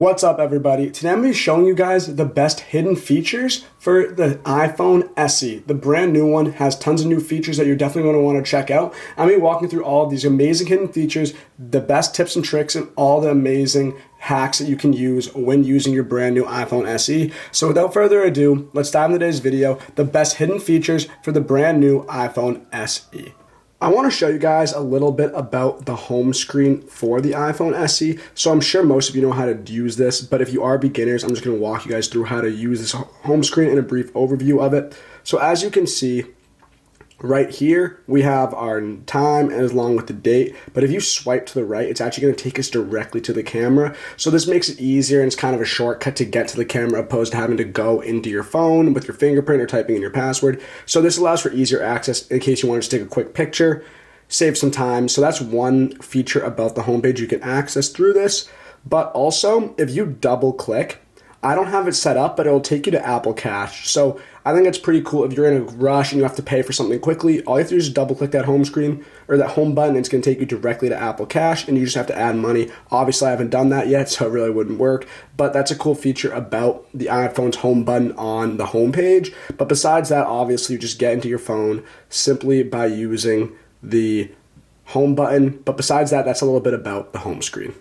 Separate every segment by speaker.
Speaker 1: What's up, everybody? Today I'm going to be showing you guys the best hidden features for the iPhone SE. The brand new one has tons of new features that you're definitely going to want to check out. I'm going to be walking through all of these amazing hidden features, the best tips and tricks, and all the amazing hacks that you can use when using your brand new iPhone SE. So without further ado, let's dive into today's video, the best hidden features for the brand new iPhone SE. I want to show you guys a little bit about the home screen for the iPhone SE. So I'm sure most of you know how to use this, but if you are beginners, I'm just going to walk you guys through how to use this home screen and a brief overview of it. So as you can see, right here, we have our time and along with the date, but if you swipe to the right, it's actually going to take us directly to the camera. So this makes it easier and it's kind of a shortcut to get to the camera opposed to having to go into your phone with your fingerprint or typing in your password. So this allows for easier access in case you want to just take a quick picture, save some time. So that's one feature about the homepage you can access through this. But also, if you double click, I don't have it set up, but it'll take you to Apple Cash. So I think it's pretty cool if you're in a rush and you have to pay for something quickly. All you have to do is double click that home screen or that home button, and it's going to take you directly to Apple Cash, and you just have to add money. Obviously, I haven't done that yet, so it really wouldn't work, but that's a cool feature about the iPhone's home button on the home page. But besides that, obviously, you just get into your phone simply by using the home button. But besides that, that's a little bit about the home screen.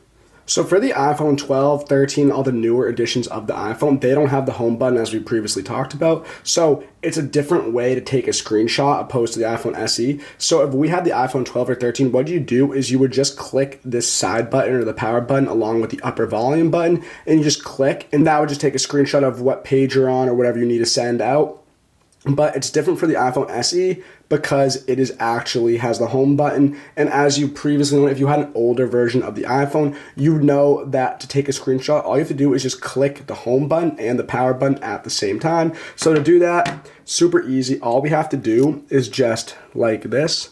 Speaker 1: So for the iPhone 12, 13, all the newer editions of the iPhone, they don't have the home button as we previously talked about. So it's a different way to take a screenshot opposed to the iPhone SE. So if we had the iPhone 12 or 13, what you do is you would just click this side button or the power button along with the upper volume button, and you just click, and that would just take a screenshot of what page you're on or whatever you need to send out. But it's different for the iPhone SE because it is actually has the home button. And as you previously know, if you had an older version of the iPhone, you know that to take a screenshot, all you have to do is just click the home button and the power button at the same time. So to do that, super easy. All we have to do is just like this,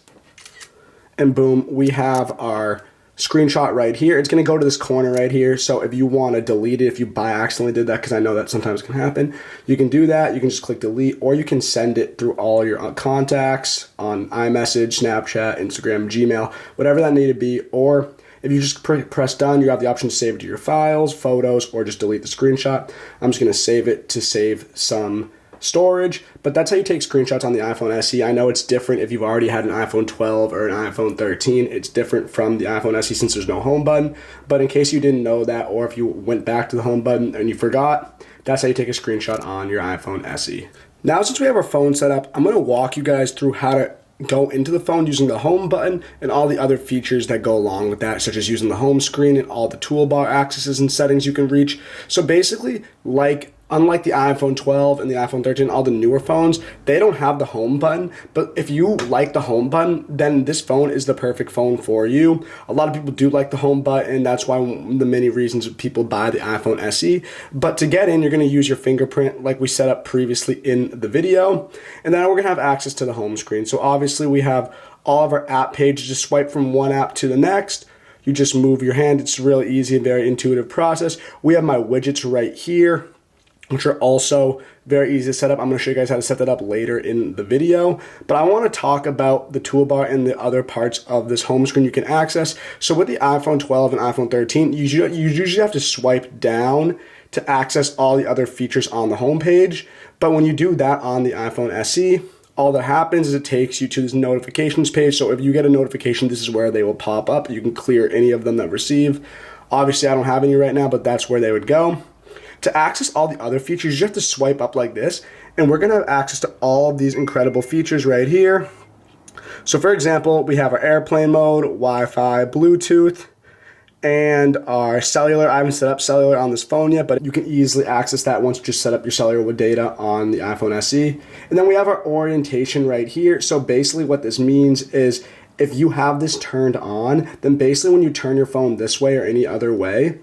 Speaker 1: and boom, we have our screenshot right here. It's going to go to this corner right here. So if you want to delete it, if you by accidentally did that, because I know that sometimes can happen, you can do that. You can just click delete, or you can send it through all your contacts on iMessage, Snapchat, Instagram, Gmail, whatever that need to be. Or if you just press done, you have the option to save it to your files, photos, or just delete the screenshot. I'm just going to save it to save some storage, but that's how you take screenshots on the iPhone SE. I know it's different if you've already had an iPhone 12 or an iPhone 13. It's different from the iPhone SE since there's no home button, but in case you didn't know that, or if you went back to the home button and you forgot, that's how you take a screenshot on your iPhone SE. Now, since we have our phone set up, I'm going to walk you guys through how to go into the phone using the home button and all the other features that go along with that, such as using the home screen and all the toolbar accesses and settings you can reach. So basically, unlike the iPhone 12 and the iPhone 13, all the newer phones, they don't have the home button. But if you like the home button, then this phone is the perfect phone for you. A lot of people do like the home button. That's why the many reasons people buy the iPhone SE. But to get in, you're going to use your fingerprint like we set up previously in the video. And then we're going to have access to the home screen. So obviously we have all of our app pages. Just swipe from one app to the next. You just move your hand. It's really easy and very intuitive process. We have my widgets right here, which are also very easy to set up. I'm going to show you guys how to set that up later in the video. But I want to talk about the toolbar and the other parts of this home screen you can access. So with the iPhone 12 and iPhone 13, you usually have to swipe down to access all the other features on the home page. But when you do that on the iPhone SE, all that happens is it takes you to this notifications page. So if you get a notification, this is where they will pop up. You can clear any of them that receive. Obviously, I don't have any right now, but that's where they would go. To access all the other features, you have to swipe up like this, and we're going to have access to all of these incredible features right here. So for example, we have our airplane mode, Wi-Fi, Bluetooth, and our cellular. I haven't set up cellular on this phone yet, but you can easily access that once you just set up your cellular with data on the iPhone SE. And then we have our orientation right here. So basically what this means is if you have this turned on, then basically when you turn your phone this way or any other way,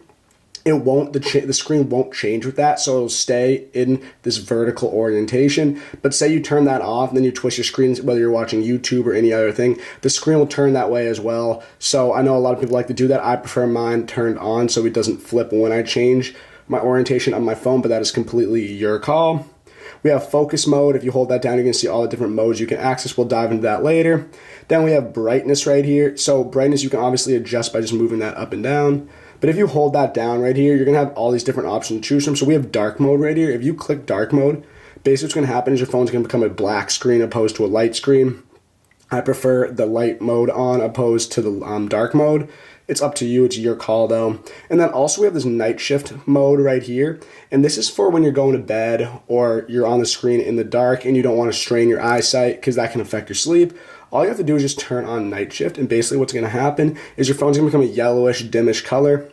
Speaker 1: the screen won't change with that, so it'll stay in this vertical orientation. But say you turn that off, and then you twist your screen, whether you're watching YouTube or any other thing, the screen will turn that way as well. So I know a lot of people like to do that. I prefer mine turned on so it doesn't flip when I change my orientation on my phone, but that is completely your call. We have focus mode. If you hold that down, you can see all the different modes you can access. We'll dive into that later. Then we have brightness right here. So brightness you can obviously adjust by just moving that up and down. But if you hold that down right here, you're gonna have all these different options to choose from. So we have dark mode right here. If you click dark mode, basically what's gonna happen is your phone's gonna become a black screen opposed to a light screen. I prefer the light mode on opposed to the dark mode. It's up to you, it's your call though. And then also we have this night shift mode right here. And this is for when you're going to bed or you're on the screen in the dark and you don't want to strain your eyesight because that can affect your sleep. All you have to do is just turn on night shift, and basically what's gonna happen is your phone's gonna become a yellowish, dimmish color.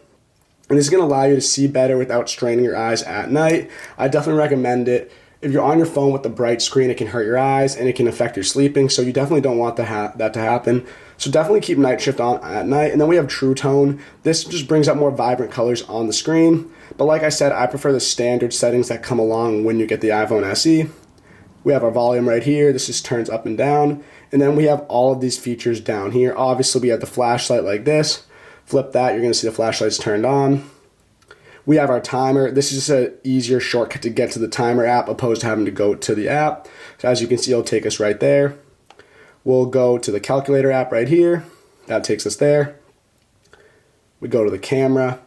Speaker 1: And this is gonna allow you to see better without straining your eyes at night. I definitely recommend it. If you're on your phone with the bright screen, it can hurt your eyes and it can affect your sleeping, so you definitely don't want that to happen. So definitely keep night shift on at night. And then we have true tone. This just brings out more vibrant colors on the screen. But like I said, I prefer the standard settings that come along when you get the iPhone SE. We have our volume right here. This just turns up and down. And then we have all of these features down here. Obviously, we have the flashlight like this. Flip that, you're gonna see the flashlight's turned on. We have our timer. This is just an easier shortcut to get to the timer app opposed to having to go to the app. So as you can see, it'll take us right there. We'll go to the calculator app right here. That takes us there. We go to the camera.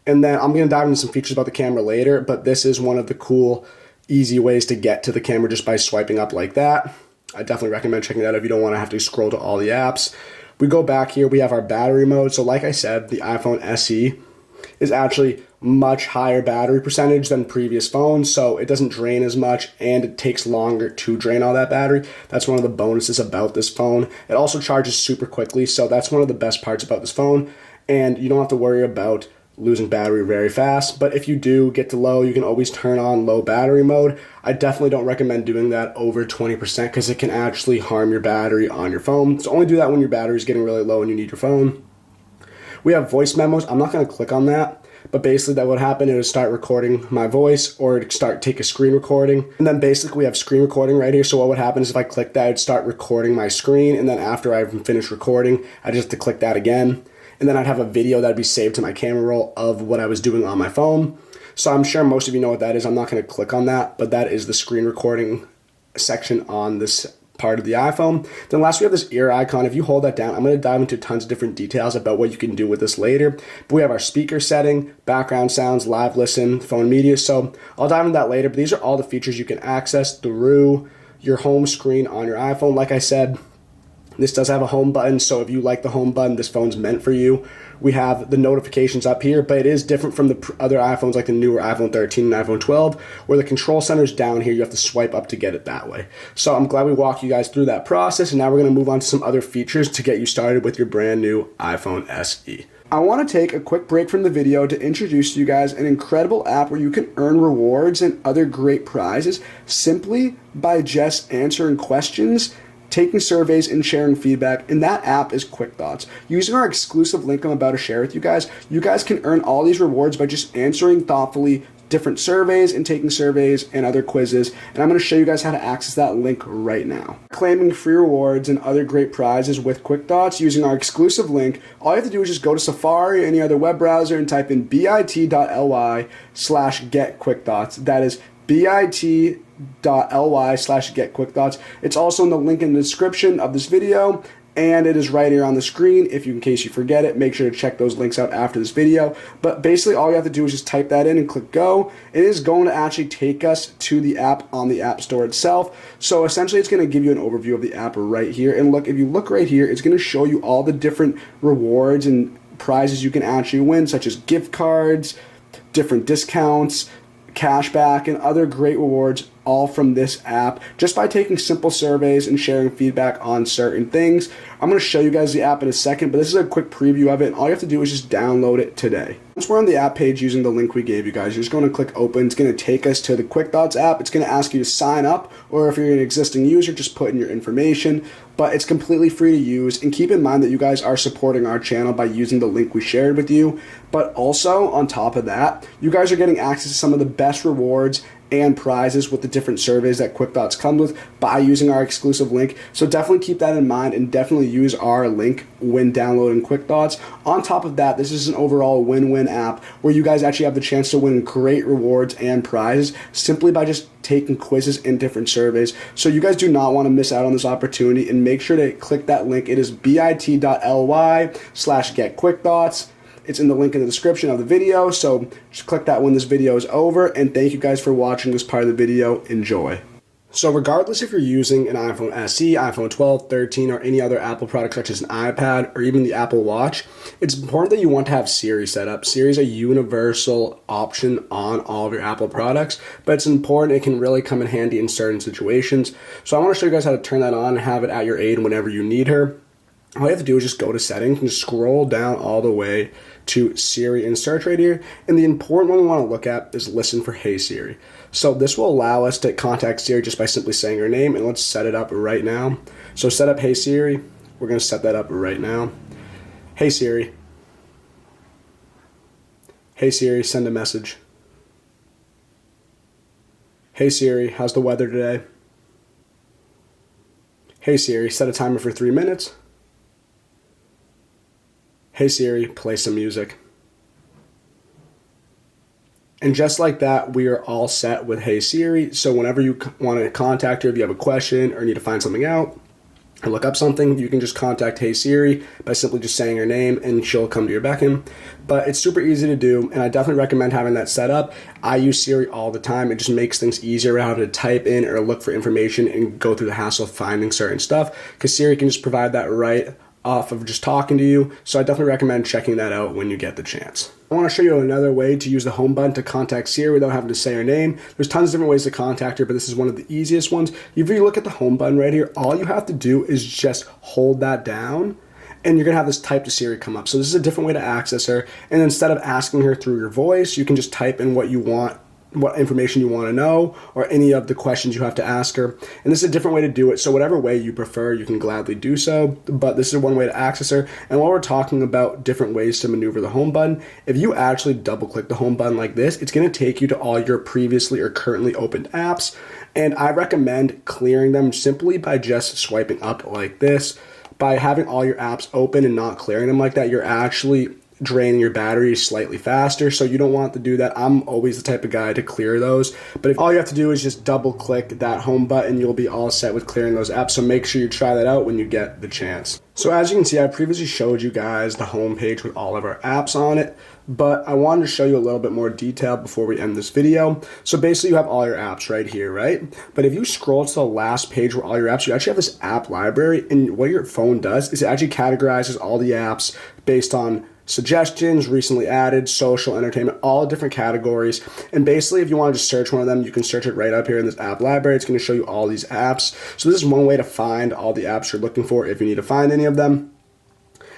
Speaker 1: And then I'm going to dive into some features about the camera later, but this is one of the cool, easy ways to get to the camera just by swiping up like that. I definitely recommend checking it out if you don't want to have to scroll to all the apps. We go back here. We have our battery mode. So like I said, the iPhone SE is actually much higher battery percentage than previous phones, so it doesn't drain as much and it takes longer to drain all that battery. That's one of the bonuses about this phone. It also charges super quickly, so that's one of the best parts about this phone, and you don't have to worry about losing battery very fast. But if you do get to low, you can always turn on low battery mode. I definitely don't recommend doing that over 20% because it can actually harm your battery on your phone. So only do that when your battery is getting really low and you need your phone. We have voice memos. I'm not going to click on that, but basically that would happen. It would start recording my voice, or it would take a screen recording. And then basically we have screen recording right here. So what would happen is if I click that, it would start recording my screen. And then after I've finished recording, I just have to click that again. And then I'd have a video that'd be saved to my camera roll of what I was doing on my phone. So I'm sure most of you know what that is. I'm not going to click on that, but that is the screen recording section on this part of the iPhone. Then last we have this ear icon. If you hold that down, I'm going to dive into tons of different details about what you can do with this later. But we have our speaker setting, background sounds, live listen, phone media. So I'll dive into that later, but these are all the features you can access through your home screen on your iPhone. Like I said, this does have a home button, so if you like the home button, this phone's meant for you. We have the notifications up here, but it is different from the other iPhones like the newer iPhone 13 and iPhone 12, where the control center is down here. You have to swipe up to get it that way. So I'm glad we walked you guys through that process, and now we're going to move on to some other features to get you started with your brand new iPhone SE. I want to take a quick break from the video to introduce to you guys an incredible app where you can earn rewards and other great prizes simply by just answering questions, taking surveys, and sharing feedback, and that app is Quick Thoughts. Using our exclusive link I'm about to share with you guys can earn all these rewards by just answering thoughtfully different surveys and taking surveys and other quizzes, and I'm going to show you guys how to access that link right now. Claiming free rewards and other great prizes with Quick Thoughts using our exclusive link, all you have to do is just go to Safari or any other web browser and type in bit.ly/getquickthoughts. That is bit.ly/getquickthoughts. It's also in the link in the description of this video, and it is right here on the screen. If you, in case you forget it, make sure to check those links out after this video. But basically all you have to do is just type that in and click go. It is going to actually take us to the app on the App Store itself. So essentially it's going to give you an overview of the app right here. And look, if you look right here, it's going to show you all the different rewards and prizes you can actually win, such as gift cards, different discounts, cashback, and other great rewards, all from this app, just by taking simple surveys and sharing feedback on certain things. I'm going to show you guys the app in a second, but this is a quick preview of it, and all you have to do is just download it today. Once we're on the app page using the link we gave you guys, you're just going to click open. It's going to take us to the Quick Thoughts app. It's going to ask you to sign up, or if you're an existing user, just put in your information, but it's completely free to use. And keep in mind that you guys are supporting our channel by using the link we shared with you, but also on top of that, you guys are getting access to some of the best rewards and prizes with the different surveys that Quick Thoughts comes with by using our exclusive link. So definitely keep that in mind and definitely use our link when downloading Quick Thoughts. On top of that, this is an overall win-win app where you guys actually have the chance to win great rewards and prizes simply by just taking quizzes and different surveys. So you guys do not want to miss out on this opportunity, and make sure to click that link. It is bit.ly/getquickthoughts. It's in the link in the description of the video, so just click that when this video is over, and thank you guys for watching this part of the video. Enjoy. So regardless if you're using an iPhone SE, iPhone 12, 13, or any other Apple product such as an iPad or even the Apple Watch, it's important that you want to have Siri set up. Siri is a universal option on all of your Apple products, but it's important. It can really come in handy in certain situations. So I want to show you guys how to turn that on and have it at your aid whenever you need her. All you have to do is just go to settings and scroll down all the way to Siri and search right here. And the important one we want to look at is listen for Hey Siri. So this will allow us to contact Siri just by simply saying her name, and let's set it up right now. So set up Hey Siri. We're going to set that up right now. Hey Siri. Hey Siri, send a message. Hey Siri, how's the weather today? Hey Siri, set a timer for 3 minutes. Hey Siri, play some music. And just like that, we are all set with Hey Siri. So whenever you want to contact her, if you have a question or need to find something out or look up something, you can just contact Hey Siri by simply just saying her name and she'll come to your beckon. But it's super easy to do, and I definitely recommend having that set up. I use Siri all the time. It just makes things easier having to type in or look for information and go through the hassle of finding certain stuff, because Siri can just provide that right off of just talking to you. So I definitely recommend checking that out when you get the chance. I want to show you another way to use the home button to contact Siri without having to say her name. There's tons of different ways to contact her, but this is one of the easiest ones. If you look at the home button right here, all you have to do is just hold that down, and you're going to have this type to Siri come up. So this is a different way to access her. And instead of asking her through your voice, you can just type in what you want, what information you want to know, or any of the questions you have to ask her. And this is a different way to do it. So whatever way you prefer, you can gladly do so. But this is one way to access her. And while we're talking about different ways to maneuver the home button, if you actually double click the home button like this, it's going to take you to all your previously or currently opened apps. And I recommend clearing them simply by just swiping up like this. By having all your apps open and not clearing them like that, you're actually draining your battery slightly faster, so you don't want to do that. I'm always the type of guy to clear those, but if all you have to do is just double click that home button, you'll be all set with clearing those apps. So make sure you try that out when you get the chance. So as you can see, I previously showed you guys the home page with all of our apps on it, but I wanted to show you a little bit more detail before we end this video. So basically you have all your apps right here, right? But if you scroll to the last page where all your apps, you actually have this app library, and what your phone does is it actually categorizes all the apps based on suggestions, recently added, social, entertainment, all different categories. And basically, if you want to just search one of them, you can search it right up here in this app library. It's going to show you all these apps. So this is one way to find all the apps you're looking for if you need to find any of them.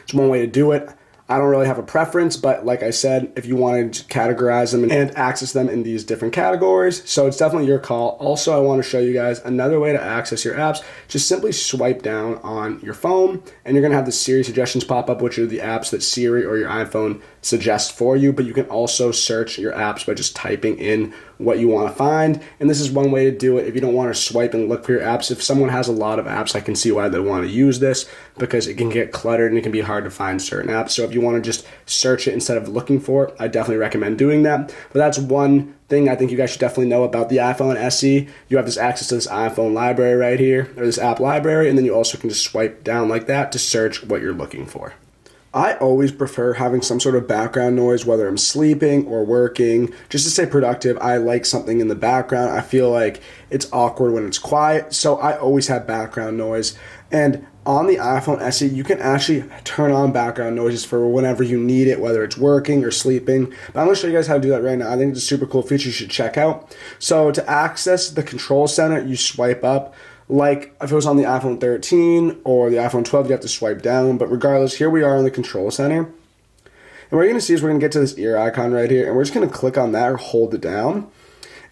Speaker 1: It's one way to do it. I don't really have a preference, but like I said, if you wanted to categorize them and access them in these different categories, so it's definitely your call. Also, I want to show you guys another way to access your apps. Just simply swipe down on your phone, and you're going to have the Siri suggestions pop up, which are the apps that Siri or your iPhone suggests for you, but you can also search your apps by just typing in what you want to find. And this is one way to do it if you don't want to swipe and look for your apps. If someone has a lot of apps, I can see why they want to use this, because it can get cluttered and it can be hard to find certain apps. So if you want to just search it instead of looking for it, I definitely recommend doing that. But that's one thing I think you guys should definitely know about the iPhone SE. You have this access to this iPhone library right here, or this app library, and then you also can just swipe down like that to search what you're looking for. I always prefer having some sort of background noise, whether I'm sleeping or working, just to stay productive. I like something in the background. I feel like it's awkward when it's quiet, so I always have background noise. And on the iPhone SE, you can actually turn on background noises for whenever you need it, whether it's working or sleeping. But I'm going to show you guys how to do that right now. I think it's a super cool feature you should check out. So to access the control center, you swipe up. Like if it was on the iPhone 13 or the iPhone 12, you have to swipe down. But regardless, here we are in the control center. And what you're going to see is we're going to get to this ear icon right here. And we're just going to click on that or hold it down.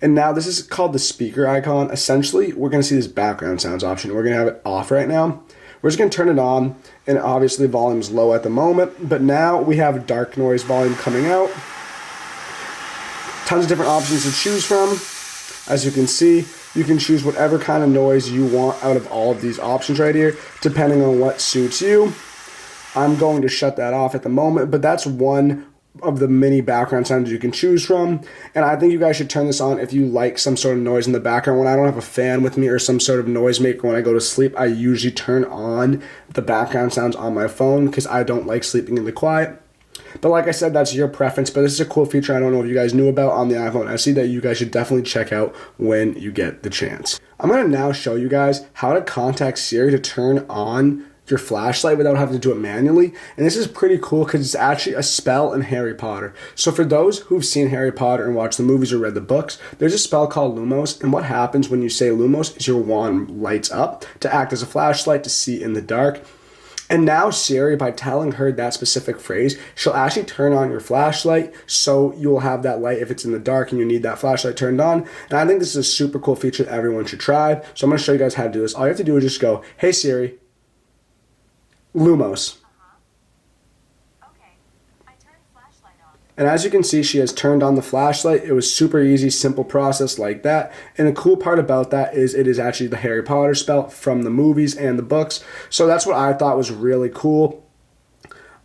Speaker 1: And now this is called the speaker icon. Essentially, we're going to see this background sounds option. We're going to have it off right now. We're just going to turn it on. And obviously, volume is low at the moment. But now we have dark noise volume coming out. Tons of different options to choose from. As you can see, you can choose whatever kind of noise you want out of all of these options right here, depending on what suits you. I'm going to shut that off at the moment, but that's one of the many background sounds you can choose from. And I think you guys should turn this on if you like some sort of noise in the background. When I don't have a fan with me or some sort of noisemaker when I go to sleep, I usually turn on the background sounds on my phone because I don't like sleeping in the quiet. But like I said, that's your preference. But this is a cool feature I don't know if you guys knew about on the iPhone SE that you guys should definitely check out when you get the chance. I'm going to now show you guys how to contact Siri to turn on your flashlight without having to do it manually. And this is pretty cool because it's actually a spell in Harry Potter. So for those who've seen Harry Potter and watched the movies or read the books, there's a spell called Lumos. And what happens when you say Lumos is your wand lights up to act as a flashlight to see in the dark. And now Siri, by telling her that specific phrase, she'll actually turn on your flashlight so you'll have that light if it's in the dark and you need that flashlight turned on. And I think this is a super cool feature that everyone should try. So I'm going to show you guys how to do this. All you have to do is just go, "Hey Siri, Lumos." And as you can see, she has turned on the flashlight. It was super easy, simple process like that. And the cool part about that is it is actually the Harry Potter spell from the movies and the books. So that's what I thought was really cool.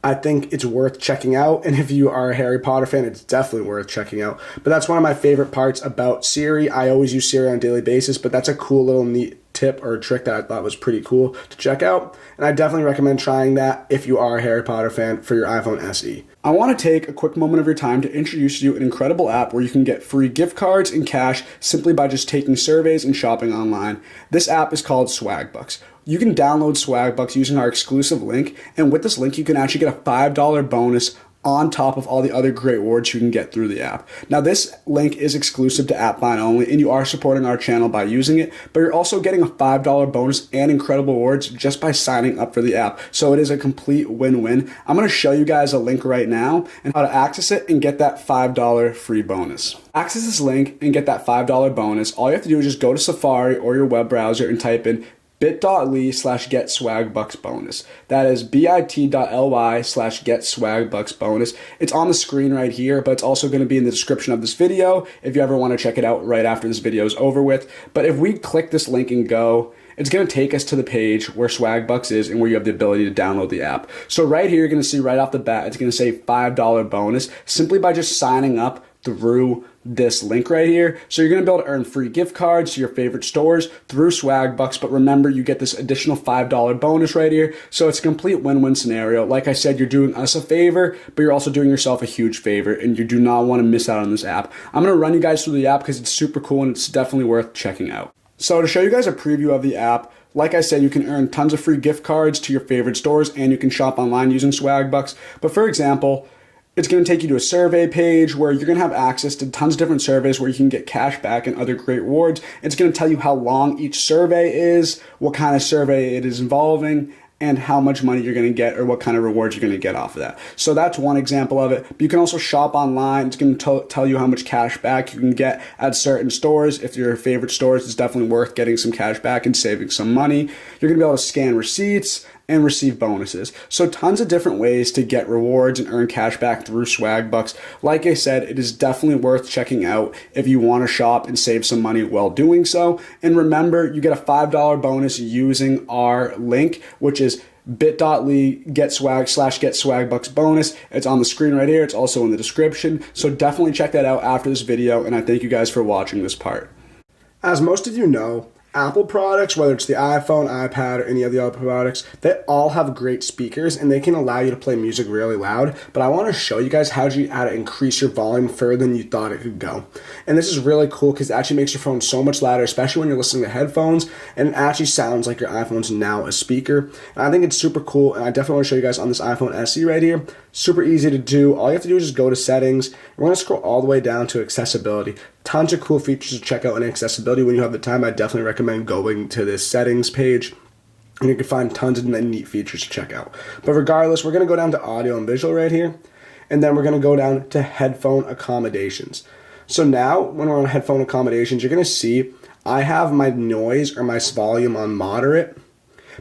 Speaker 1: I think it's worth checking out. And if you are a Harry Potter fan, it's definitely worth checking out. But that's one of my favorite parts about Siri. I always use Siri on a daily basis, but that's a cool little neat tip or trick that I thought was pretty cool to check out. And I definitely recommend trying that if you are a Harry Potter fan for your iPhone SE. I want to take a quick moment of your time to introduce you an incredible app where you can get free gift cards and cash simply by just taking surveys and shopping online. This app is called Swagbucks. You can download Swagbucks using our exclusive link, and with this link you can actually get a $5 bonus on top of all the other great rewards you can get through the app. Now this link is exclusive to AppFind only, and you are supporting our channel by using it, but you're also getting a $5 bonus and incredible rewards just by signing up for the app. So it is a complete win-win. I'm going to show you guys a link right now and how to access it and get that $5 free bonus. Access this link and get that $5 bonus. All you have to do is just go to Safari or your web browser and type in bit.ly/getswagbucksbonus. That is bit.ly/getswagbucksbonus. It's on the screen right here, but it's also going to be in the description of this video if you ever want to check it out right after this video is over with. But if we click this link and go, it's going to take us to the page where Swagbucks is and where you have the ability to download the app. So right here, you're going to see right off the bat, it's going to say $5 bonus simply by just signing up through this link right here. So you're going to be able to earn free gift cards to your favorite stores through Swagbucks, but remember, you get this additional $5 bonus right here. So it's a complete win-win scenario. Like I said, you're doing us a favor, but you're also doing yourself a huge favor, and you do not want to miss out on this app. I'm going to run you guys through the app because it's super cool and it's definitely worth checking out. So to show you guys a preview of the app, like I said, you can earn tons of free gift cards to your favorite stores, and you can shop online using Swagbucks. But for example, it's going to take you to a survey page where you're going to have access to tons of different surveys where you can get cash back and other great rewards. It's going to tell you how long each survey is, what kind of survey it is involving, and how much money you're going to get or what kind of rewards you're going to get off of that. So that's one example of it. But you can also shop online. It's going to tell you how much cash back you can get at certain stores. If your favorite stores, it's definitely worth getting some cash back and saving some money. You're going to be able to scan receipts and receive bonuses. So tons of different ways to get rewards and earn cash back through Swagbucks. Like I said, it is definitely worth checking out if you want to shop and save some money while doing so. And remember, you get a $5 bonus using our link, which is bit.ly/getswagbucksbonus. It's on the screen right here. It's also in the description. So definitely check that out after this video, and I thank you guys for watching this part. As most of you know, Apple products, whether it's the iPhone, iPad, or any of the other products, they all have great speakers and they can allow you to play music really loud. But I want to show you guys how to increase your volume further than you thought it could go. And this is really cool because it actually makes your phone so much louder, especially when you're listening to headphones, and it actually sounds like your iPhone's now a speaker. And I think it's super cool, and I definitely want to show you guys on this iPhone SE right here. Super easy to do. All you have to do is just go to settings. We're going to scroll all the way down to accessibility. Tons of cool features to check out in accessibility. When you have the time, I definitely recommend going to this settings page, and you can find tons of neat features to check out. But regardless, we're going to go down to audio and visual right here, and then we're going to go down to headphone accommodations. So now, when we're on headphone accommodations, you're going to see I have my noise or my volume on moderate.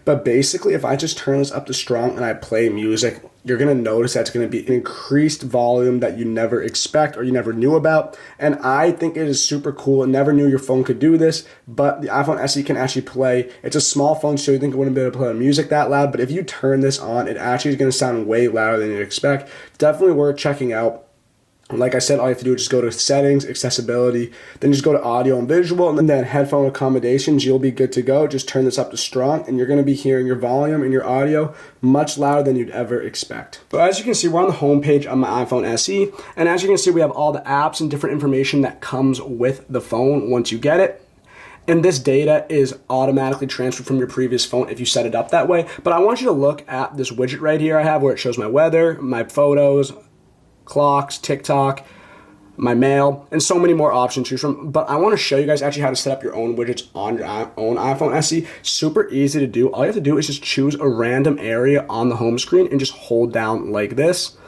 Speaker 1: But basically, if I just turn this up to strong and I play music, you're going to notice that's going to be an increased volume that you never expect or you never knew about. And I think it is super cool. I never knew your phone could do this, but the iPhone SE can actually play. It's a small phone, so you think it wouldn't be able to play music that loud. But if you turn this on, it actually is going to sound way louder than you'd expect. Definitely worth checking out. Like I said, all you have to do is just go to settings, accessibility, then just go to audio and visual, and then headphone accommodations. You'll be good to go. Just turn this up to strong, and you're going to be hearing your volume and your audio much louder than you'd ever expect. So as you can see, we're on the home page of my iPhone SE, and as you can see, we have all the apps and different information that comes with the phone once you get it. And this data is automatically transferred from your previous phone if you set it up that way. But I want you to look at this widget right here I have where it shows my weather, my photos, clocks, TikTok, my mail, and so many more options to choose from. But I want to show you guys actually how to set up your own widgets on your own iPhone SE. Super easy to do. All you have to do is just choose a random area on the home screen and just hold down like this.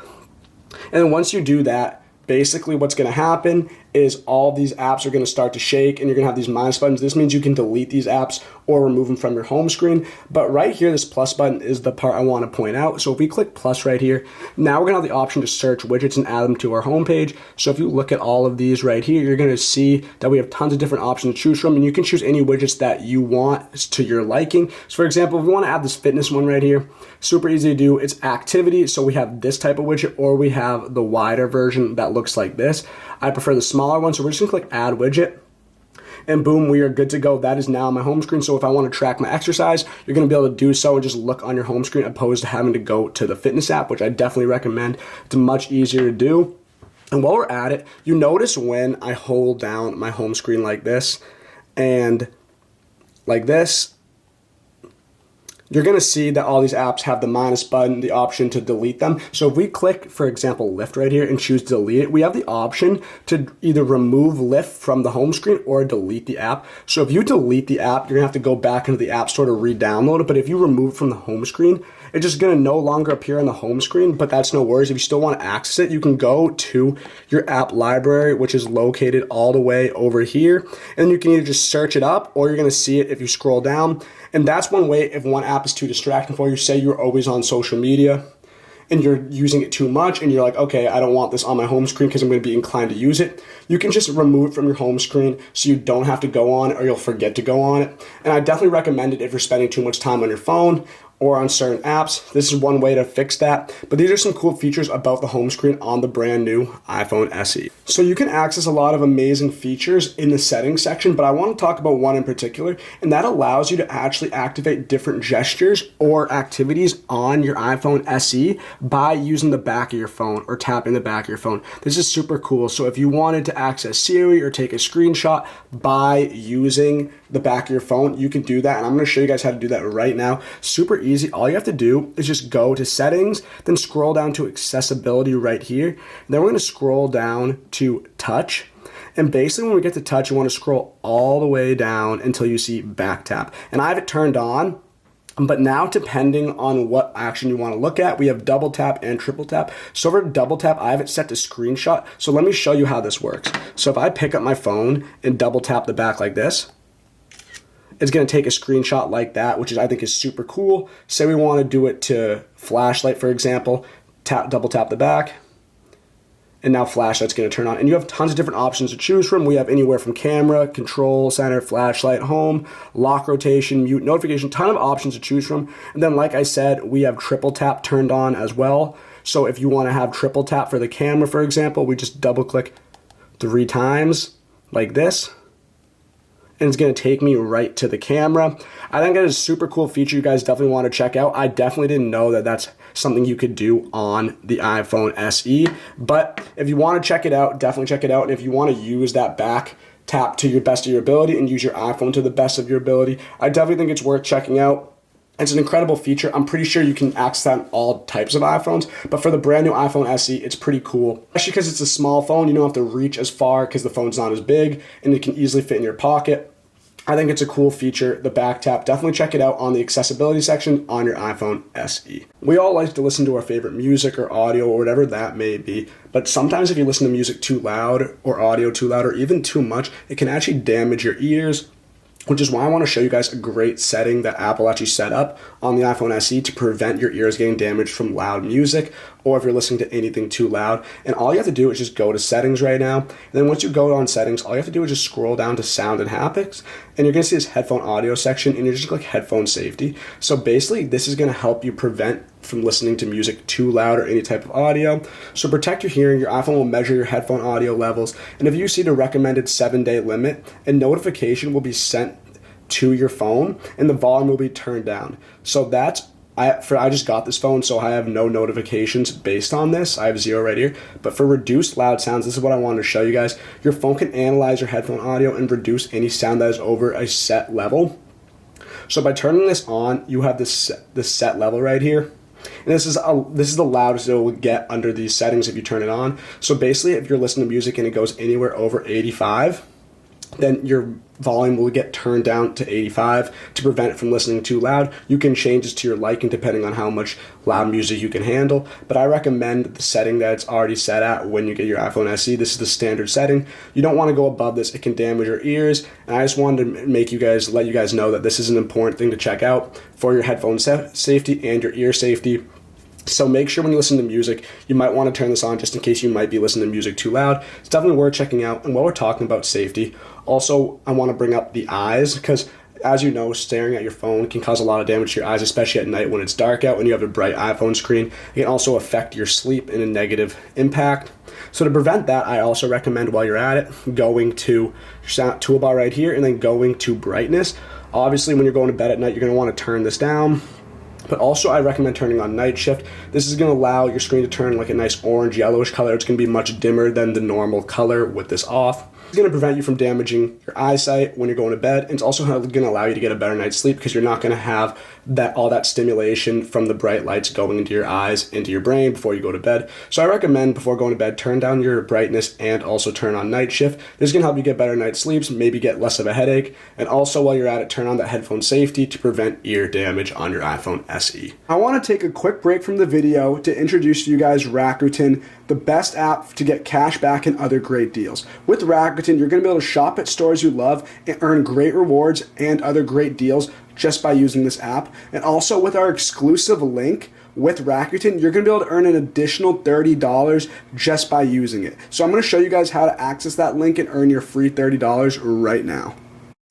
Speaker 1: And then once you do that, basically what's going to happen is all these apps are going to start to shake and you're going to have these minus buttons. This means you can delete these apps or remove them from your home screen. But right here, this plus button is the part I want to point out. So if we click plus right here, now we're going to have the option to search widgets and add them to our home page. So if you look at all of these right here, you're going to see that we have tons of different options to choose from, and you can choose any widgets that you want to your liking. So for example, if we want to add this fitness one right here, super easy to do. It's activity. So we have this type of widget, or we have the wider version that looks like this. I prefer the smaller one, so we're just gonna click add widget, and boom, we are good to go. That is now my home screen. So if I want to track my exercise, you're gonna be able to do so and just look on your home screen opposed to having to go to the fitness app, which I definitely recommend. It's much easier to do. And while we're at it, you notice when I hold down my home screen like this and like this, you're going to see that all these apps have the minus button, the option to delete them. So if we click, for example, Lyft right here and choose delete it, we have the option to either remove Lyft from the home screen or delete the app. So if you delete the app, you're going to have to go back into the app store to re-download it. But if you remove it from the home screen, it's just going to no longer appear on the home screen, but that's no worries. If you still want to access it, you can go to your app library, which is located all the way over here. And you can either just search it up or you're going to see it if you scroll down. And that's one way if one app is too distracting for you. Say you're always on social media and you're using it too much and you're like, okay, I don't want this on my home screen because I'm going to be inclined to use it. You can just remove it from your home screen so you don't have to go on it or you'll forget to go on it. And I definitely recommend it if you're spending too much time on your phone or on certain apps. This is one way to fix that. But these are some cool features about the home screen on the brand new iPhone SE. So you can access a lot of amazing features in the settings section, but I want to talk about one in particular, and that allows you to actually activate different gestures or activities on your iPhone SE by using the back of your phone or tapping the back of your phone. This is super cool. So if you wanted to access Siri or take a screenshot by using the back of your phone, you can do that. And I'm going to show you guys how to do that right now. Super easy. All you have to do is just go to settings, then scroll down to accessibility right here. And then we're going to scroll down to touch. And basically when we get to touch, you want to scroll all the way down until you see back tap. And I have it turned on. But now, depending on what action you want to look at, we have double tap and triple tap. So for double tap, I have it set to screenshot. So let me show you how this works. So if I pick up my phone and double tap the back like this, it's going to take a screenshot like that, which I think is super cool. Say we want to do it to flashlight, for example, double tap the back. And now flashlight's going to turn on. And you have tons of different options to choose from. We have anywhere from camera, control center, flashlight, home, lock rotation, mute, notification, ton of options to choose from. And then like I said, we have triple tap turned on as well. So if you want to have triple tap for the camera, for example, we just double click 3 times like this. And it's going to take me right to the camera. I think that is a super cool feature you guys definitely want to check out. I definitely didn't know that that's something you could do on the iPhone SE. But if you want to check it out, definitely check it out. And if you want to use that back tap to your best of your ability and use your iPhone to the best of your ability, I definitely think it's worth checking out. It's an incredible feature. I'm pretty sure you can access that on all types of iPhones, but for the brand new iPhone SE, it's pretty cool. Especially because it's a small phone, you don't have to reach as far because the phone's not as big and it can easily fit in your pocket. I think it's a cool feature, the back tap. Definitely check it out on the accessibility section on your iPhone SE. We all like to listen to our favorite music or audio or whatever that may be, but sometimes if you listen to music too loud or audio too loud or even too much, it can actually damage your ears, which is why I want to show you guys a great setting that Apple actually set up on the iPhone SE to prevent your ears getting damaged from loud music or if you're listening to anything too loud. And all you have to do is just go to settings right now. And then once you go on settings, all you have to do is just scroll down to sound and haptics. And you're going to see this headphone audio section and you're just click headphone safety. So basically this is going to help you prevent from listening to music too loud or any type of audio. So protect your hearing. Your iPhone will measure your headphone audio levels, and if you see the recommended 7-day limit, a notification will be sent to your phone and the volume will be turned down. So I just got this phone, so I have no notifications based on this. I have 0 right here. But for reduced loud sounds, this is what I wanted to show you guys. Your phone can analyze your headphone audio and reduce any sound that is over a set level. So by turning this on, you have this set level right here. And this is the loudest it will get under these settings if you turn it on. So basically, if you're listening to music and it goes anywhere over 85, then your volume will get turned down to 85 to prevent it from listening too loud. You can change this to your liking depending on how much loud music you can handle, but I recommend the setting that it's already set at when you get your iPhone SE. This is the standard setting. You don't want to go above this. It can damage your ears, and I just wanted to let you guys know that this is an important thing to check out for your headphone safety and your ear safety. So make sure when you listen to music, you might want to turn this on just in case you might be listening to music too loud. It's definitely worth checking out. And while we're talking about safety, also I want to bring up the eyes, because as you know, staring at your phone can cause a lot of damage to your eyes, especially at night when it's dark out and you have a bright iPhone screen. It can also affect your sleep in a negative impact. So to prevent that, I also recommend while you're at it, going to your sound toolbar right here and then going to brightness. Obviously, when you're going to bed at night, you're going to want to turn this down. But also I recommend turning on night shift. This is going to allow your screen to turn like a nice orange yellowish color. It's going to be much dimmer than the normal color with this off. It's going to prevent you from damaging your eyesight when you're going to bed. And it's also going to allow you to get a better night's sleep because you're not going to have all that stimulation from the bright lights going into your eyes, into your brain before you go to bed. So I recommend before going to bed, turn down your brightness and also turn on night shift. This is going to help you get better night's sleeps, maybe get less of a headache. And also while you're at it, turn on that headphone safety to prevent ear damage on your iPhone SE. I want to take a quick break from the video to introduce to you guys Rakuten, the best app to get cash back and other great deals. With Rakuten, you're going to be able to shop at stores you love and earn great rewards and other great deals just by using this app. And also with our exclusive link with Rakuten, you're going to be able to earn an additional $30 just by using it. So I'm going to show you guys how to access that link and earn your free $30 right now.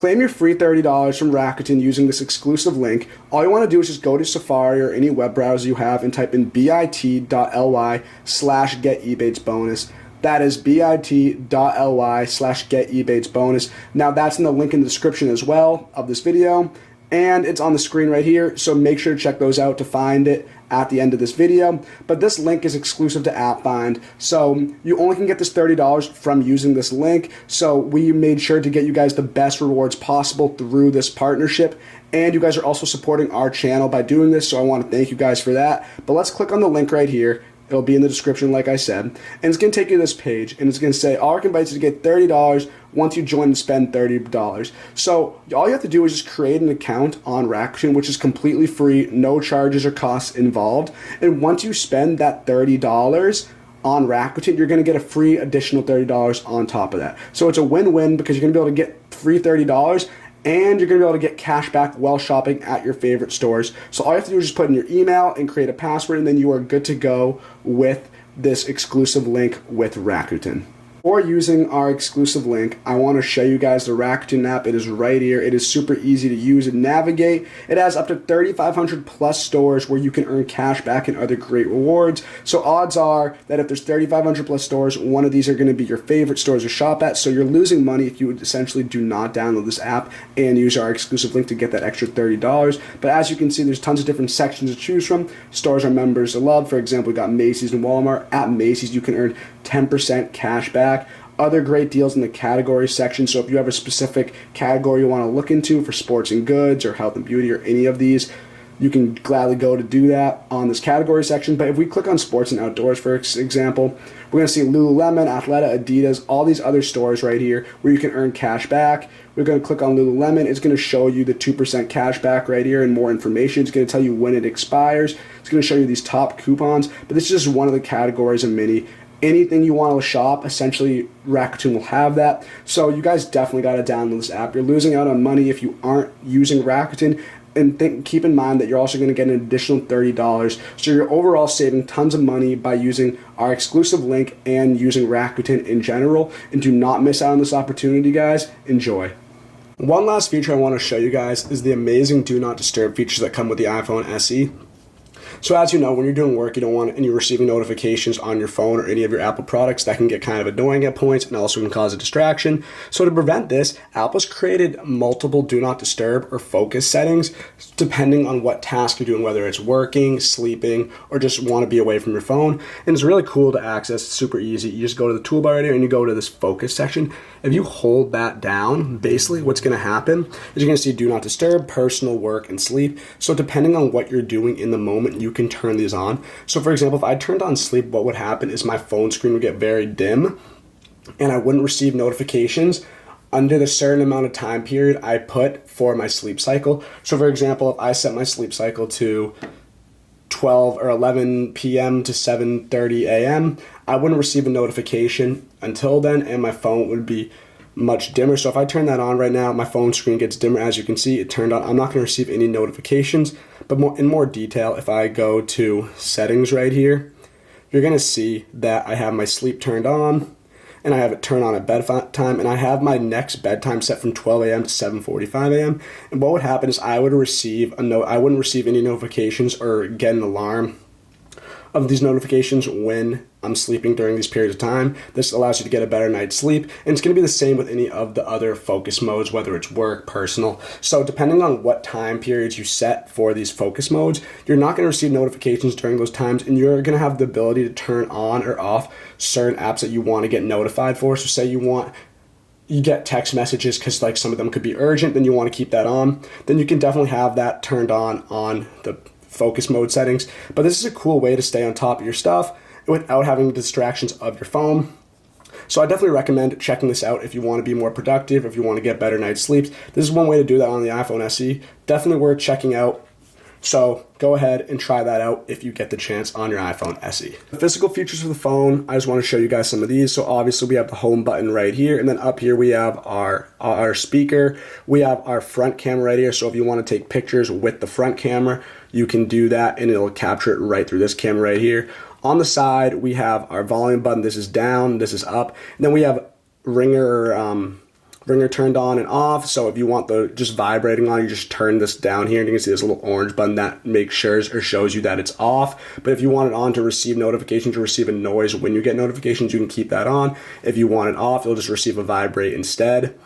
Speaker 1: Claim your free $30 from Rakuten using this exclusive link. All you want to do is just go to Safari or any web browser you have and type in bit.ly/getebatesbonus. That is bit.ly/getebatesbonus. Now that's in the link in the description as well of this video, and it's on the screen right here, so make sure to check those out to find it at the end of this video. But this link is exclusive to AppFind, so you only can get this $30 from using this link. So we made sure to get you guys the best rewards possible through this partnership, and you guys are also supporting our channel by doing this, so I want to thank you guys for that. But let's click on the link right here. It'll be in the description, like I said, and it's going to take you to this page, and it's going to say, all our invites to get $30 once you join and spend $30. So all you have to do is just create an account on Rakuten, which is completely free, no charges or costs involved. And once you spend that $30 on Rakuten, you're going to get a free additional $30 on top of that. So it's a win-win because you're going to be able to get free $30 and you're going to be able to get cash back while shopping at your favorite stores. So all you have to do is just put in your email and create a password, and then you are good to go with this exclusive link with Rakuten. Or using our exclusive link, I want to show you guys the Rakuten app. It is right here. It is super easy to use and navigate. It has up to 3,500 plus stores where you can earn cash back and other great rewards. So odds are that if there's 3,500 plus stores, one of these are going to be your favorite stores to shop at. So you're losing money if you essentially do not download this app and use our exclusive link to get that extra $30. But as you can see, there's tons of different sections to choose from. Stores our members love. For example, we got Macy's and Walmart. At Macy's, you can earn 10% cash back. Other great deals in the category section. So if you have a specific category you want to look into for sports and goods or health and beauty or any of these, you can gladly go to do that on this category section. But if we click on sports and outdoors, for example, we're going to see Lululemon, Athleta, Adidas, all these other stores right here where you can earn cash back. We're going to click on Lululemon. It's going to show you the 2% cash back right here and more information. It's going to tell you when it expires. It's going to show you these top coupons. But this is just one of the categories of many. Anything you want to shop, essentially Rakuten will have that. So you guys definitely got to download this app. You're losing out on money if you aren't using Rakuten. And keep in mind that you're also going to get an additional $30. So you're overall saving tons of money by using our exclusive link and using Rakuten in general. And do not miss out on this opportunity, guys. Enjoy. One last feature I want to show you guys is the amazing Do Not Disturb features that come with the iPhone SE. So as you know, when you're doing work, you don't want any receiving notifications on your phone or any of your Apple products. That can get kind of annoying at points and also can cause a distraction. So to prevent this, Apple's created multiple do not disturb or focus settings depending on what task you're doing, whether it's working, sleeping, or just want to be away from your phone. And it's really cool to access. It's super easy. You just go to the toolbar right here and you go to this focus section. If you hold that down, basically what's going to happen is you're going to see do not disturb, personal, work, and sleep. So depending on what you're doing in the moment, you can turn these on. So for example, if I turned on sleep, what would happen is my phone screen would get very dim and I wouldn't receive notifications under the certain amount of time period I put for my sleep cycle. So for example, if I set my sleep cycle to 12 or 11 p.m. to 7:30 a.m., I wouldn't receive a notification until then, and my phone would be much dimmer. So if I turn that on right now, my phone screen gets dimmer. As you can see, it turned on. I'm not going to receive any notifications, but in more detail, if I go to settings right here, you're going to see that I have my sleep turned on, and I have it turned on at bedtime, and I have my next bedtime set from 12 a.m. to 7:45 a.m. And what would happen is I would receive I wouldn't receive any notifications or get an alarm of these notifications when I'm sleeping during these periods of time. This allows you to get a better night's sleep, and it's going to be the same with any of the other focus modes, whether it's work, personal. So depending on what time periods you set for these focus modes, you're not going to receive notifications during those times, and you're going to have the ability to turn on or off certain apps that you want to get notified for. So say you get text messages because like some of them could be urgent, then you want to keep that on, then you can definitely have that turned on the focus mode settings. But this is a cool way to stay on top of your stuff without having distractions of your phone. So I definitely recommend checking this out if you want to be more productive, if you want to get better night's sleeps. This is one way to do that on the iPhone SE. Definitely worth checking out. So go ahead and try that out if you get the chance on your iPhone SE. The physical features of the phone, I just want to show you guys some of these. So obviously we have the home button right here, and then up here we have our speaker. We have our front camera right here. So if you want to take pictures with the front camera, you can do that and it'll capture it right through this camera right here. On the side, we have our volume button. This is down, this is up. And then we have ringer turned on and off. So if you want the just vibrating on, you just turn this down here and you can see this little orange button that makes sure or shows you that it's off. But if you want it on to receive notifications, to receive a noise when you get notifications, you can keep that on. If you want it off, you'll just receive a vibrate instead.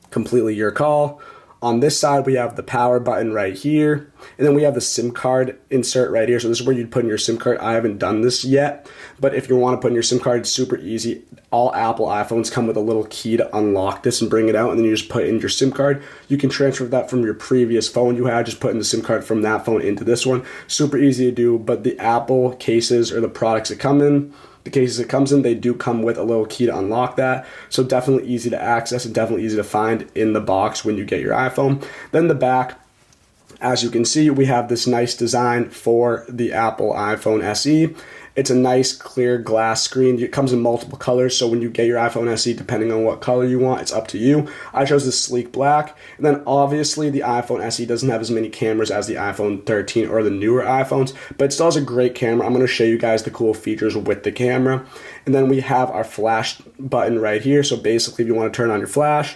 Speaker 1: Completely your call. On this side, we have the power button right here, and then we have the SIM card insert right here. So this is where you'd put in your SIM card. I haven't done this yet, but if you want to put in your SIM card, it's super easy. All Apple iPhones come with a little key to unlock this and bring it out, and then you just put in your SIM card. You can transfer that from your previous phone you had, just putting the SIM card from that phone into this one. Super easy to do, but the Apple cases or the products that come in, the cases it comes in, they do come with a little key to unlock that. So definitely easy to access and definitely easy to find in the box when you get your iPhone. Then the back, as you can see, we have this nice design for the Apple iPhone SE. It's a nice clear glass screen. It comes in multiple colors, so when you get your iPhone SE, depending on what color you want, it's up to you. I chose this sleek black. And then obviously the iPhone SE doesn't have as many cameras as the iPhone 13 or the newer iPhones, but it still has a great camera. I'm going to show you guys the cool features with the camera. And then we have our flash button right here. So basically if you want to turn on your flash,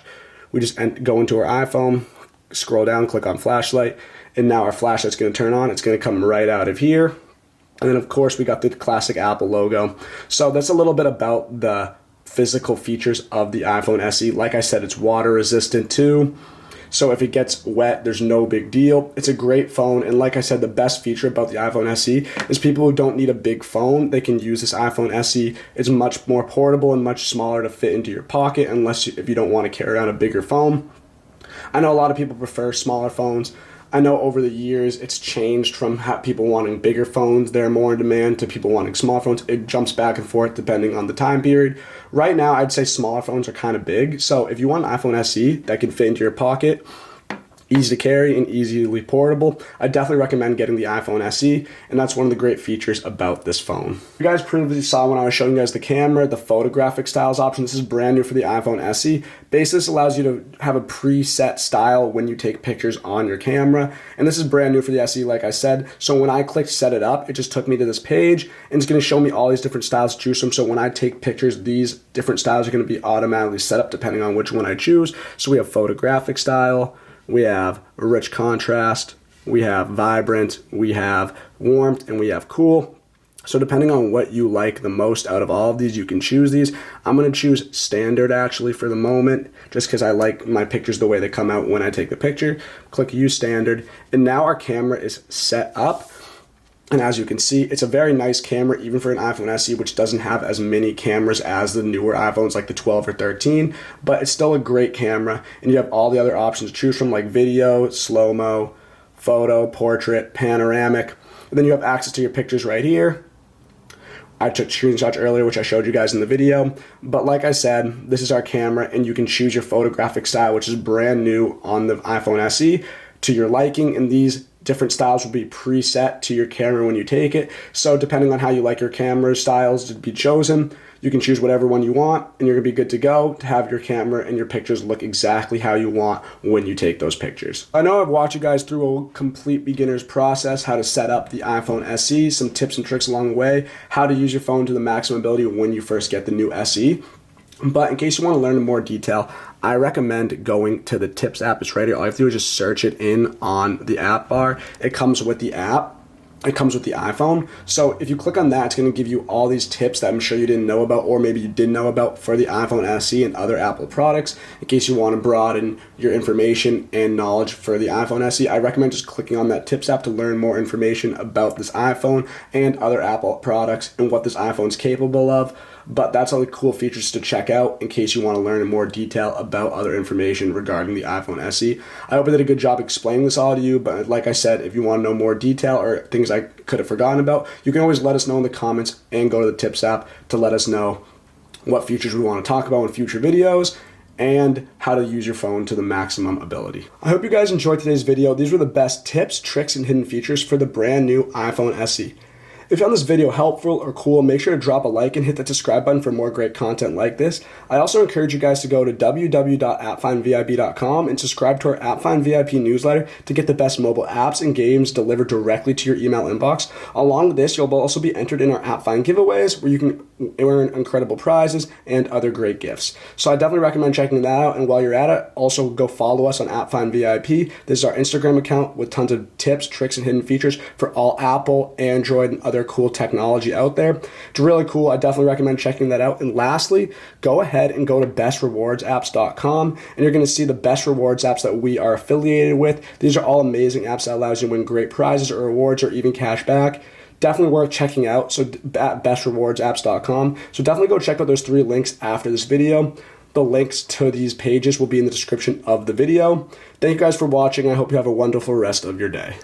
Speaker 1: we just go into our iPhone, scroll down, click on flashlight, and now our flashlight's going to turn on. It's going to come right out of here. And then, of course, we got the classic Apple logo. So that's a little bit about the physical features of the iPhone SE. Like I said, it's water resistant too. So if it gets wet, there's no big deal. It's a great phone. And like I said, the best feature about the iPhone SE is people who don't need a big phone, they can use this iPhone SE. It's much more portable and much smaller to fit into your pocket if you don't want to carry around a bigger phone. I know a lot of people prefer smaller phones. I know over the years it's changed from people wanting bigger phones, they're more in demand, to people wanting smaller phones. It jumps back and forth depending on the time period. Right now, I'd say smaller phones are kind of big. So if you want an iPhone SE that can fit into your pocket, easy to carry and easily portable, I definitely recommend getting the iPhone SE, and that's one of the great features about this phone. You guys previously saw when I was showing you guys the camera, the photographic styles option. This is brand new for the iPhone SE. Basically, this allows you to have a preset style when you take pictures on your camera, and this is brand new for the SE, like I said. So when I clicked set it up, it just took me to this page, and it's going to show me all these different styles to choose from. So when I take pictures, these different styles are going to be automatically set up depending on which one I choose. So we have photographic style, we have a rich contrast, we have vibrant, we have warmth, and we have cool. So depending on what you like the most out of all of these, you can choose these. I'm going to choose standard actually for the moment, just because I like my pictures the way they come out when I take the picture. Click use standard, and now our camera is set up. And as you can see, it's a very nice camera, even for an iPhone SE, which doesn't have as many cameras as the newer iPhones like the 12 or 13, but it's still a great camera. And you have all the other options to choose from, like video, slow-mo, photo, portrait, panoramic. And then you have access to your pictures right here. I took screenshots earlier, which I showed you guys in the video. But like I said, this is our camera, and you can choose your photographic style, which is brand new on the iPhone SE, to your liking. And these different styles will be preset to your camera when you take it. So depending on how you like your camera styles to be chosen, you can choose whatever one you want, and you're gonna be good to go to have your camera and your pictures look exactly how you want when you take those pictures. I know I've walked you guys through a complete beginner's process, how to set up the iPhone SE, some tips and tricks along the way, how to use your phone to the maximum ability when you first get the new SE. But in case you want to learn in more detail, I recommend going to the Tips app. It's right here. All you have to do is just search it in on the app bar. It comes with the app. It comes with the iPhone. So if you click on that, it's going to give you all these tips that I'm sure you didn't know about, or maybe you did know about, for the iPhone SE and other Apple products. In case you want to broaden your information and knowledge for the iPhone SE, I recommend just clicking on that Tips app to learn more information about this iPhone and other Apple products and what this iPhone is capable of. But that's all the cool features to check out in case you want to learn in more detail about other information regarding the iPhone SE. I hope I did a good job explaining this all to you, but like I said, if you want to know more detail or things I could have forgotten about, you can always let us know in the comments and go to the Tips app to let us know what features we want to talk about in future videos and how to use your phone to the maximum ability. I hope you guys enjoyed today's video. These were the best tips, tricks, and hidden features for the brand new iPhone SE. If you found this video helpful or cool, make sure to drop a like and hit that subscribe button for more great content like this. I also encourage you guys to go to www.appfindvip.com and subscribe to our AppFind VIP newsletter to get the best mobile apps and games delivered directly to your email inbox. Along with this, you'll also be entered in our AppFind giveaways, where you can earn incredible prizes and other great gifts. So I definitely recommend checking that out. And while you're at it, also go follow us on AppFind VIP. This is our Instagram account with tons of tips, tricks, and hidden features for all Apple, Android, and other cool technology out there. It's really cool. I definitely recommend checking that out. And lastly, go ahead and go to bestrewardsapps.com, and you're going to see the best rewards apps that we are affiliated with. These are all amazing apps that allows you to win great prizes or rewards or even cash back. Definitely worth checking out. So at bestrewardsapps.com. So definitely go check out those 3 links after this video. The links to these pages will be in the description of the video. Thank you guys for watching. I hope you have a wonderful rest of your day.